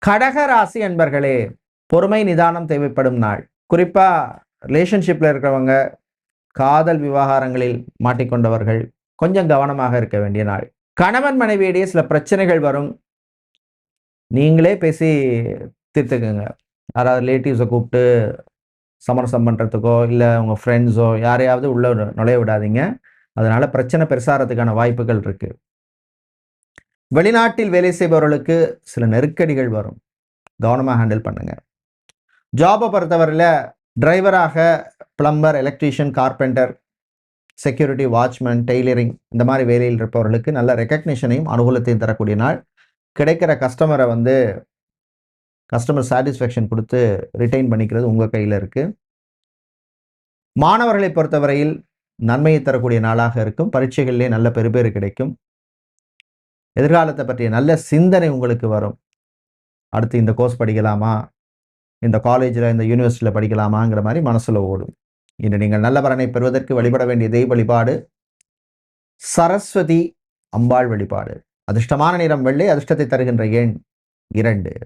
கடக ராசி அன்பர்களே, பொறுமை நிதானம் தேவைப்படும் நாள். குறிப்பா ரிலேஷன்ஷிப்ல இருக்கிறவங்க, காதல் விவகாரங்களில் மாட்டிக்கொண்டவர்கள் கொஞ்சம் கவனமாக இருக்க வேண்டிய நாள். கணவன் மனைவியிடையே சில பிரச்சனைகள் வரும். நீங்களே பேசி தீர்த்துக்கங்க. யாராவது ரிலேட்டிவ்ஸை கூப்பிட்டு சமரசம் பண்ணுறதுக்கோ, இல்லை உங்கள் ஃப்ரெண்ட்ஸோ யாரையாவது உள்ள நுழைய விடாதீங்க. அதனால பிரச்சனை பெருசாகிறதுக்கான வாய்ப்புகள் இருக்கு. வெளிநாட்டில் வேலை செய்பவர்களுக்கு சில நெருக்கடிகள் வரும். கவனமாக ஹேண்டில் பண்ணுங்க. ஜாபை பொறுத்தவரையில் டிரைவராக, plumber, electrician, carpenter, security, watchman, tailoring இந்த மாதிரி வேலையில் இருப்பவர்களுக்கு நல்ல ரெக்கக்னிஷனையும் அனுகூலத்தையும் தரக்கூடிய நாள். கிடைக்கிற கஸ்டமர் சாட்டிஸ்ஃபேக்ஷன் கொடுத்து ரிட்டைன் பண்ணிக்கிறது உங்கள் கையில் இருக்குது. மாணவர்களை பொறுத்தவரையில் நன்மையை தரக்கூடிய நாளாக இருக்கும். பரீட்சைகளிலே நல்ல பெறுபேறு கிடைக்கும். எதிர்காலத்தை பற்றிய நல்ல சிந்தனை உங்களுக்கு வரும். அடுத்து இந்த கோர்ஸ் படிக்கலாமா, இந்த காலேஜில், இந்த யூனிவர்சிட்டியில் படிக்கலாமாங்கிற மாதிரி மனசில் ஓடும். இன்று நீங்கள் நல்ல பலனை பெறுவதற்கு வழிபட வேண்டிய தெய்வ வழிபாடு சரஸ்வதி அம்பாள் வழிபாடு. அதிர்ஷ்டமான நிறம் வெள்ளை. அதிர்ஷ்டத்தை தருகின்ற எண் 2.